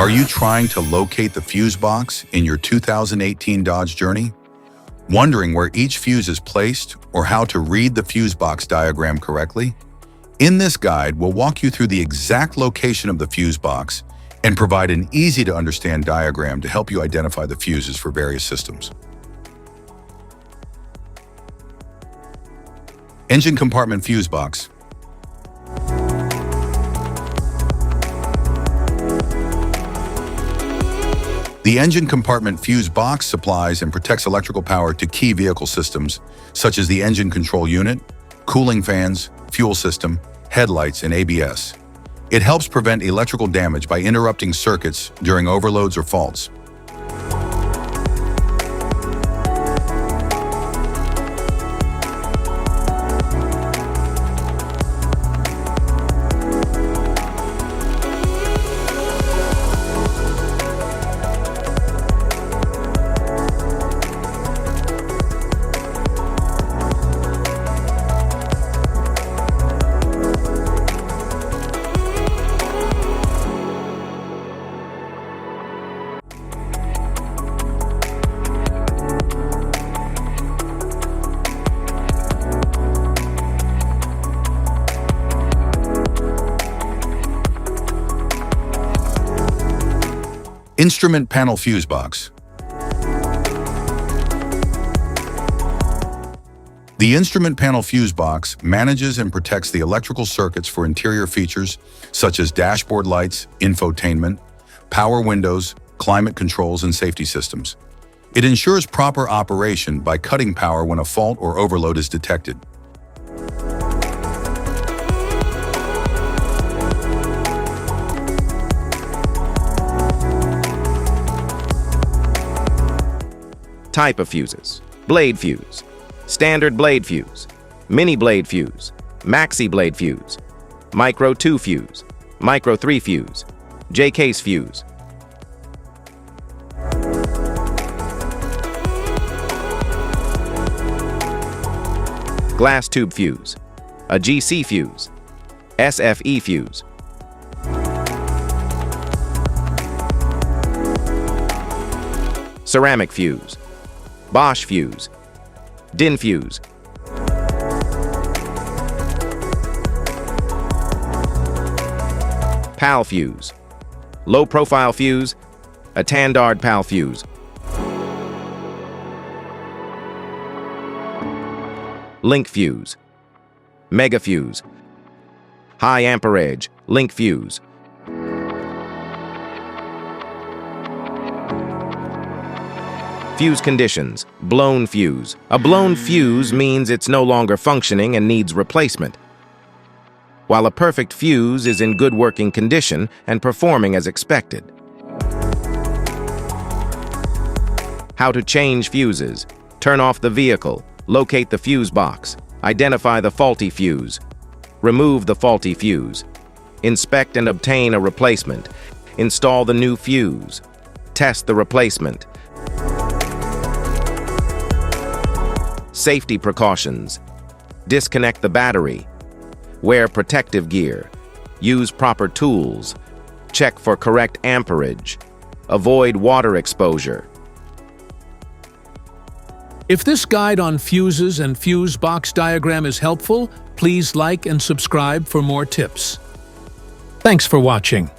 Are you trying to locate the fuse box in your 2018 Dodge Journey? Wondering where each fuse is placed or how to read the fuse box diagram correctly? In this guide, we'll walk you through the exact location of the fuse box and provide an easy-to-understand diagram to help you identify the fuses for various systems. Engine compartment fuse box. The engine compartment fuse box supplies and protects electrical power to key vehicle systems, such as the engine control unit, cooling fans, fuel system, headlights, and ABS. It helps prevent electrical damage by interrupting circuits during overloads or faults. Instrument panel fuse box. The instrument panel fuse box manages and protects the electrical circuits for interior features such as dashboard lights, infotainment, power windows, climate controls, and safety systems. It ensures proper operation by cutting power when a fault or overload is detected. Type of fuses: blade fuse, standard blade fuse, mini blade fuse, maxi blade fuse, micro 2 fuse, micro 3 fuse, J-case fuse. Glass tube fuse, a GC fuse, SFE fuse. Ceramic fuse, Bosch fuse, DIN fuse. PAL fuse, low profile fuse, a Tandard PAL fuse. Link fuse, mega fuse, high amperage, link fuse. Fuse conditions: blown fuse. A blown fuse means it's no longer functioning and needs replacement, while a perfect fuse is in good working condition and performing as expected. How to change fuses: turn off the vehicle, locate the fuse box, identify the faulty fuse, remove the faulty fuse, inspect and obtain a replacement, install the new fuse, test the replacement. Safety precautions: disconnect the battery, wear protective gear, use proper tools, check for correct amperage, avoid water exposure. If this guide on fuses and fuse box diagram is helpful, please like and subscribe for more tips. Thanks for watching.